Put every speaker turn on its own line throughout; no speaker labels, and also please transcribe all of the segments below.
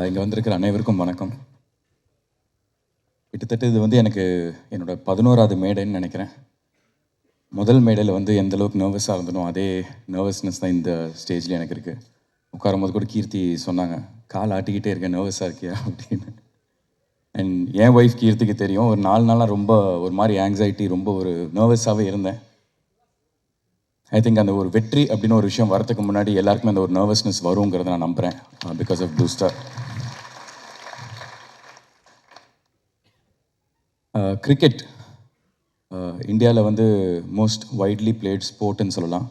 இங்கே வந்திருக்கிற அனைவருக்கும் வணக்கம். கிட்டத்தட்ட இது வந்து எனக்கு என்னோட 11வது மேடைன்னு நினைக்கிறேன். முதல் மேடையில் வந்து எந்த அளவுக்கு நர்வஸாக இருந்தனோ அதே நர்வஸ்னஸ் தான் இந்த ஸ்டேஜில் எனக்கு இருக்குது. உட்காரும்போது கூட கீர்த்தி சொன்னாங்க, கால் ஆட்டிக்கிட்டே இருக்கேன், நர்வஸாக இருக்கியா அப்படின்னு. அண்ட் என் ஒய்ஃப் கீர்த்திக்கு தெரியும், ஒரு 4 நாளாக ரொம்ப ஒரு மாதிரி ஆங்ஸைட்டி, ரொம்ப ஒரு நர்வஸாகவே இருந்தேன். ஐ திங்க் அந்த ஒரு வெற்றி அப்படின்னு ஒரு விஷயம் வரதுக்கு முன்னாடி எல்லாருக்குமே அந்த ஒரு நர்வஸ்னஸ் வருங்கிறத நான் நம்புகிறேன். Because of Blue Star. Cricket இந்தியாவில் வந்து மோஸ்ட் வைட்லி பிளேட் ஸ்போர்ட்னு சொல்லலாம்.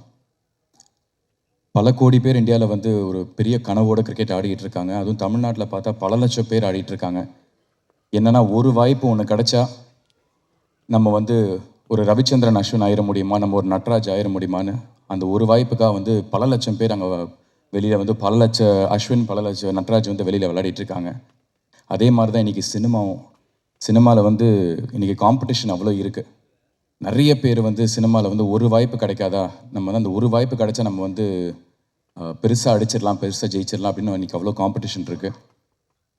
பல கோடி பேர் இந்தியாவில் வந்து ஒரு பெரிய கனவோட கிரிக்கெட் ஆடிக்கிட்டு இருக்காங்க. அதுவும் தமிழ்நாட்டில் பார்த்தா பல லட்சம் பேர் ஆடிட்டு இருக்காங்க. என்னென்னா ஒரு வாய்ப்பு ஒன்று கிடைச்சா நம்ம வந்து ஒரு ரவிச்சந்திரன் அஸ்வின் ஆயிட முடியுமா, நம்ம ஒரு நட்ராஜ் ஆயிட முடியுமான்னு அந்த ஒரு வாய்ப்புக்காக வந்து பல லட்சம் பேர் அங்கே வெளியில் வந்து பல லட்ச அஸ்வின் பல லட்ச நட்ராஜ் வந்து வெளியில் விளையாடிட்டு இருக்காங்க. அதே மாதிரி தான் இன்றைக்கி சினிமாவில் வந்து இன்றைக்கி காம்படிஷன் அவ்வளோ இருக்குது. நிறைய பேர் வந்து சினிமாவில் வந்து ஒரு வாய்ப்பு கிடைக்காதா, நம்ம வந்து அந்த ஒரு வாய்ப்பு கிடைச்சா நம்ம வந்து பெருசாக அடிச்சிடலாம், பெருசாக ஜெயிச்சிடலாம் அப்படின்னு இன்றைக்கி அவ்வளோ காம்படிஷன் இருக்குது.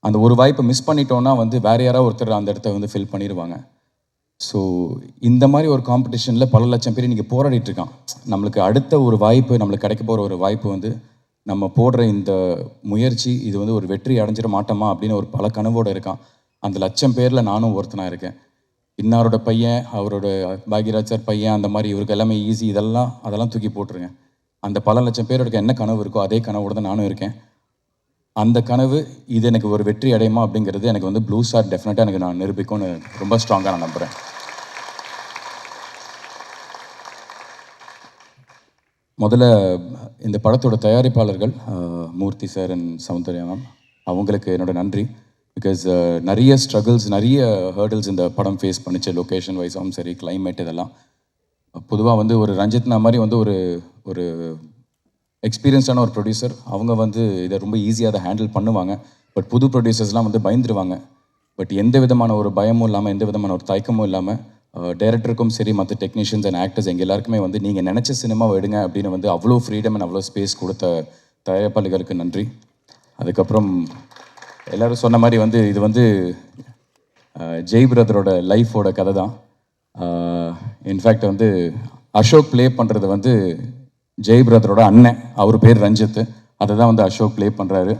அந்த ஒரு வாய்ப்பை மிஸ் பண்ணிட்டோன்னா வந்து வேறு யாராவது ஒருத்தர் அந்த இடத்த வந்து ஃபில் பண்ணிடுவாங்க. ஸோ இந்த மாதிரி ஒரு காம்படிஷனில் பல லட்சம் பேர் இன்றைக்கி போராடிட்டு இருக்கான். நம்மளுக்கு அடுத்த ஒரு வாய்ப்பு, நம்மளுக்கு கிடைக்க போகிற ஒரு வாய்ப்பு வந்து நம்ம போடுற இந்த முயற்சி இது வந்து ஒரு வெற்றி அடைஞ்சிட மாட்டோமா அப்படின்னு ஒரு பல கனவோடு இருக்கான். அந்த லட்சம் பேரில் நானும் ஒருத்தனாக இருக்கேன். இன்னாரோட பையன், அவரோட பாக்யராஜ் சார் பையன், அந்த மாதிரி இவருக்கு எல்லாமே ஈஸி, அதெல்லாம் தூக்கி போட்டுருங்க. அந்த பல லட்சம் பேரோட என்ன கனவு இருக்கோ அதே கனவோடு தான் நானும் இருக்கேன். அந்த கனவு இது எனக்கு ஒரு வெற்றி அடையுமா அப்படிங்கிறது எனக்கு வந்து ப்ளூ ஸ்டார் டெஃபினட்டாக எனக்கு நான் நிரூபிக்கும்னு ரொம்ப ஸ்ட்ராங்காக நான் நம்புகிறேன். முதல்ல இந்த படத்தோட தயாரிப்பாளர்கள் மூர்த்தி சார் அண்ட் சௌந்தர்யா மேம், அவங்களுக்கு என்னோட நன்றி. பிகாஸ் நிறைய ஸ்ட்ரகிள்ஸ், நிறைய ஹேர்டில்ஸ் இந்த படம் ஃபேஸ் பண்ணிச்சு. லொக்கேஷன் வைஸாகவும் சரி, கிளைமேட், இதெல்லாம். பொதுவாக வந்து ஒரு ரஞ்சித்னா மாதிரி வந்து ஒரு எக்ஸ்பீரியன்ஸான ஒரு ப்ரொடியூசர், அவங்க வந்து இதை ரொம்ப ஈஸியாக அதை ஹேண்டில் பண்ணுவாங்க. பட் புது ப்ரொடியூசர்ஸ்லாம் வந்து பயந்துருவாங்க. பட் எந்த விதமான ஒரு பயமும் இல்லாமல், எந்த விதமான ஒரு தயக்கமும் இல்லாமல் டைரக்டருக்கும் சரி, மற்ற டெக்னீஷியன்ஸ் அண்ட் ஆக்டர்ஸ் எங்கள் எல்லாருக்குமே வந்து நீங்கள் நினச்ச சினிமாவை எடுங்க அப்படின்னு வந்து அவ்வளோ ஃப்ரீடம் அண்ட் அவ்வளோ ஸ்பேஸ் கொடுத்த தயாரிப்பாளர்களுக்கு நன்றி. அதுக்கப்புறம் எல்லோரும் சொன்ன மாதிரி வந்து இது வந்து ஜெய் பிரதரோட லைஃபோட கதை தான். இன்ஃபேக்ட் வந்து அசோக் ப்ளே பண்ணுறது வந்து ஜெய் பிரதரோட அண்ணன், அவர் பேர் ரஞ்சித், அதை தான் வந்து அசோக் ப்ளே பண்ணுறாரு.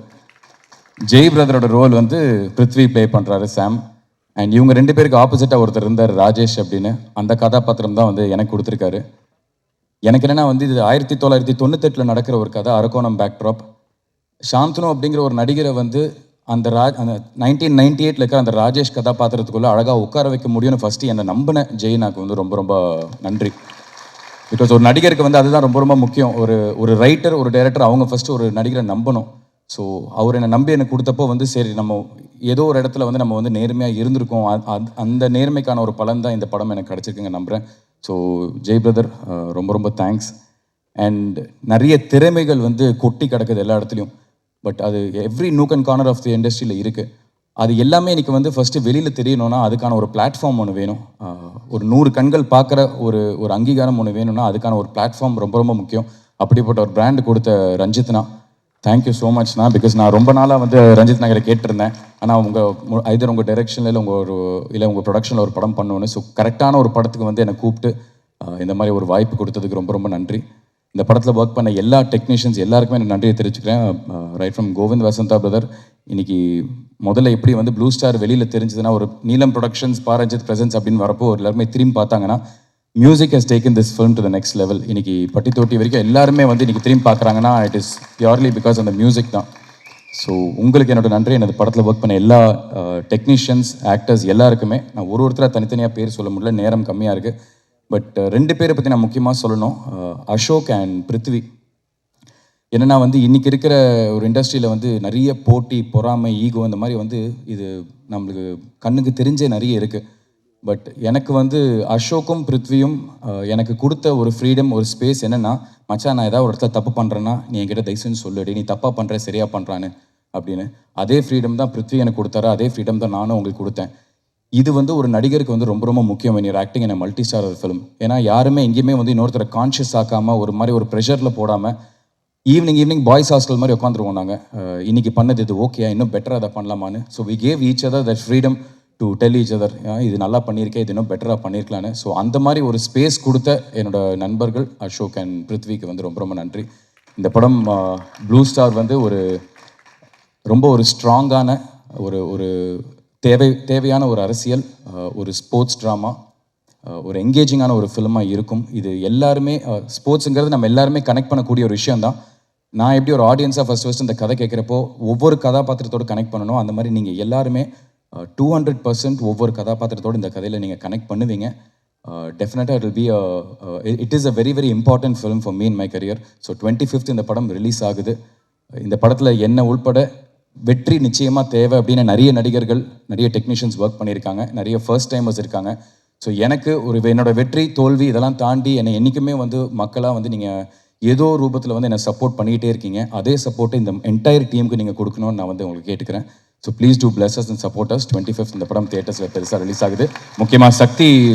ஜெய் பிரதரோட ரோல் வந்து பிருத்வி ப்ளே பண்ணுறாரு, சாம். அண்ட் இவங்க 2 பேருக்கு ஆப்போசிட்டாக ஒருத்தர் இருந்தார், ராஜேஷ் அப்படின்னு. அந்த கதாபாத்திரம் தான் வந்து எனக்கு கொடுத்துருக்காரு. எனக்கு என்னென்னா வந்து இது 1998 நடக்கிற ஒரு கதை, அரக்கோணம் பேக்ட்ராப். சாந்தனு அப்படிங்கிற ஒரு நடிகரை வந்து அந்த 1998 இருக்கிற அந்த ராஜேஷ் கதாபாத்திரத்துக்குள்ளே அழகாக உட்கார வைக்க முடியும்னு ஃபஸ்ட்டு என்னை நம்பின ஜெய் எனக்கு வந்து ரொம்ப ரொம்ப நன்றி. பிகாஸ் ஒரு நடிகருக்கு வந்து அதுதான் ரொம்ப ரொம்ப முக்கியம். ஒரு ரைட்டர், ஒரு டைரக்டர், அவங்க ஃபஸ்ட்டு ஒரு நடிகரை நம்பணும். ஸோ அவர் என்னை நம்பி எனக்கு கொடுத்தப்போ வந்து சரி, நம்ம ஏதோ ஒரு இடத்துல வந்து நம்ம வந்து நேர்மையாக இருந்திருக்கோம். அந்த நேர்மைக்கான ஒரு பலன் தான் இந்த படம் எனக்கு கிடச்சிருக்குங்க நம்புகிறேன். ஸோ ஜெய் பிரதர் ரொம்ப ரொம்ப தேங்க்ஸ். அண்ட் நிறைய திறமைகள் வந்து கொட்டி கிடக்குது எல்லா இடத்துலையும். பட் அது every nook and corner of the இண்டஸ்ட்ரியில் இருக்குது. அது எல்லாமே இன்றைக்கி வந்து ஃபஸ்ட்டு வெளியில் தெரியணும்னா அதுக்கான ஒரு பிளாட்ஃபார்ம் ஒன்று வேணும். ஒரு 100 கண்கள் பார்க்குற ஒரு அங்கீகாரம் ஒன்று வேணும்னா அதுக்கான ஒரு பிளாட்ஃபார்ம் ரொம்ப ரொம்ப முக்கியம். அப்படிப்பட்ட ஒரு பிராண்டு கொடுத்த ரஞ்சித்னா, தேங்க்யூ ஸோ மச்ண்ணா. பிகாஸ் நான் ரொம்ப நாளாக வந்து ரஞ்சித் நகரை கேட்டிருந்தேன். ஆனால் ஐதர் உங்கள் டைரெக்ஷனில் இல்லை உங்கள் ப்ரொடக்ஷனில் ஒரு படம் பண்ணுவேன்னு. ஸோ கரெக்டான ஒரு படத்துக்கு வந்து என்னை கூப்பிட்டு இந்த மாதிரி ஒரு வாய்ப்பு கொடுத்ததுக்கு ரொம்ப ரொம்ப நன்றி. இந்த படத்தில் ஒர்க் பண்ண எல்லா டெக்னீஷியன்ஸ் எல்லாருக்குமே நான் நன்றியை தெரிவிச்சுக்கிறேன். Right from Kovind Vasantha brother. இன்றைக்கி முதல்ல எப்படி வந்து ப்ளூ ஸ்டார் வெளியில் தெரிஞ்சதுன்னா, ஒரு நீலம் ப்ரொடக்ஷன்ஸ், பாரஞ்சித் ப்ரெசன்ஸ் அப்படின்னு வரப்போ எல்லாருமே திரும்பி பார்த்தாங்கன்னா, music has taken this film to the next level. இன்றைக்கி பட்டி தொட்டி வரைக்கும் எல்லாருமே வந்து இன்றைக்கி திரும்பி பார்க்குறாங்கன்னா இட் இஸ் பியூர்லி பிகாஸ் அந்த மியூசிக் தான். ஸோ உங்களுக்கு என்னோட நன்றி. எனது படத்தில் ஒர்க் பண்ண எல்லா டெக்னீஷியன்ஸ், ஆக்டர்ஸ் எல்லாருக்குமே. நான் ஒருத்தராக தனித்தனியாக பேர் சொல்ல முடியல, நேரம் கம்மியாக இருக்குது. பட் 2 பேரை பற்றி நான் முக்கியமாக சொல்லணும், அசோக் அண்ட் பிருத்வி. என்னென்னா வந்து இன்றைக்கி இருக்கிற ஒரு இண்டஸ்ட்ரியில் வந்து நிறைய போட்டி, பொறாமை, ஈகோ, இந்த மாதிரி வந்து இது நம்மளுக்கு கண்ணுக்கு தெரிஞ்சே நிறைய இருக்குது. பட் எனக்கு வந்து அசோக்கும் பிருத்வியும் எனக்கு கொடுத்த ஒரு ஃப்ரீடம், ஒரு ஸ்பேஸ் என்னென்னா, மச்சான் நான் ஏதாவது ஒரு இடத்துல தப்பு பண்ணுறேன்னா நீ என்கிட்ட தயவுசெய்து சொல்லுடி, நீ தப்பாக பண்ணுற சரியாக பண்ணுறான்னு அப்படின்னு. அதே ஃப்ரீடம் தான் பிருத்வி எனக்கு கொடுத்தாரு, அதே ஃப்ரீடம் தான் நானும் உங்களுக்கு கொடுத்தேன். இது வந்து ஒரு நடிகருக்கு வந்து ரொம்ப ரொம்ப முக்கியம் when you're acting in a multi-star film. ஏன்னா யாருமே எங்கேயுமே வந்து இன்னொருத்தரை கான்ஷியஸ் ஆக்காமல் ஒரு மாதிரி ஒரு ப்ரெஷரில் போடாமல் ஈவினிங் பாய்ஸ் ஹாஸ்டல் மாதிரி உட்காந்துருவோம் நாங்கள். இன்னைக்கு பண்ணது இது ஓகே, இன்னும் பெட்டராக அதை பண்ணலாமான்னு. So we gave each other that freedom to tell each other, இது நல்லா பண்ணியிருக்கேன், இது இன்னும் பெட்டராக பண்ணியிருக்கலான்னு. ஸோ அந்த மாதிரி ஒரு ஸ்பேஸ் கொடுத்த என்னோட நண்பர்கள் அசோக் அண்ட் பிருத்விக்கு வந்து ரொம்ப ரொம்ப நன்றி. இந்த படம் ப்ளூ ஸ்டார் வந்து ரொம்ப ஒரு ஸ்ட்ராங்கான ஒரு தேவையான ஒரு அரசியல், ஒரு ஸ்போர்ட்ஸ் ட்ராமா, ஒரு என்கேஜிங்கான ஒரு ஃபிலிமாக இருக்கும். இது எல்லாருமே ஸ்போர்ட்ஸுங்கிறது நம்ம எல்லாருமே கனெக்ட் பண்ணக்கூடிய ஒரு விஷயம் தான். நான் எப்படி ஒரு ஆடியன்ஸாக ஃபஸ்ட் இந்த கதை கேட்குறப்போ ஒவ்வொரு கதாபாத்திரத்தோடு கனெக்ட் பண்ணணும், அந்த மாதிரி நீங்கள் எல்லாருமே 200% ஒவ்வொரு கதாபாத்திரத்தோடு இந்த கதையில் நீங்கள் கனெக்ட் பண்ணுவீங்க. டெஃபினட்டாக it is a very very important film for me in my career. So 25th இந்த படம் ரிலீஸ் ஆகுது. இந்த படத்தில் என்ன உள்பட வெற்றி நிச்சயமாக தேவை அப்படின்னு நிறைய நடிகர்கள், நிறைய டெக்னீஷியன்ஸ் ஒர்க் பண்ணியிருக்காங்க, நிறைய ஃபர்ஸ்ட் டைமர்ஸ் இருக்காங்க. ஸோ எனக்கு என்னோட வெற்றி தோல்வி இதெல்லாம் தாண்டி என்னை என்றைக்குமே வந்து மக்களாக வந்து நீங்கள் ஏதோ ரூபத்தில் வந்து என்னை சப்போர்ட் பண்ணிக்கிட்டே இருக்கீங்க. அதே சப்போர்ட்டை இந்த என்டையர் டீமுக்கு நீங்கள் கொடுக்கணும்னு நான் வந்து உங்களுக்கு கேட்டுக்கிறேன். So please do plus us and support us. 25th இந்த படம் தியேட்டர்ஸில் பெருசாக ரிலீஸ் ஆகுது. முக்கியமாக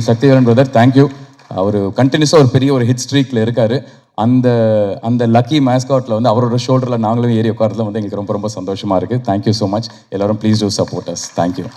சக்திவேலன் பிரதர், தேங்க்யூ. அவர் கண்டினியூஸாக ஒரு பெரிய ஒரு ஹிட் ஸ்ட்ரீக்கில் இருக்கார். அந்த லக்கி மேஸ்காட்டில் வந்து அவரோட ஷோல்டரில் நாங்களும் ஏறி உட்காரதுல வந்து எங்களுக்கு ரொம்ப ரொம்ப சந்தோஷமாக இருக்குது. Thank you so much. எல்லோரும் please do support us. Thank you.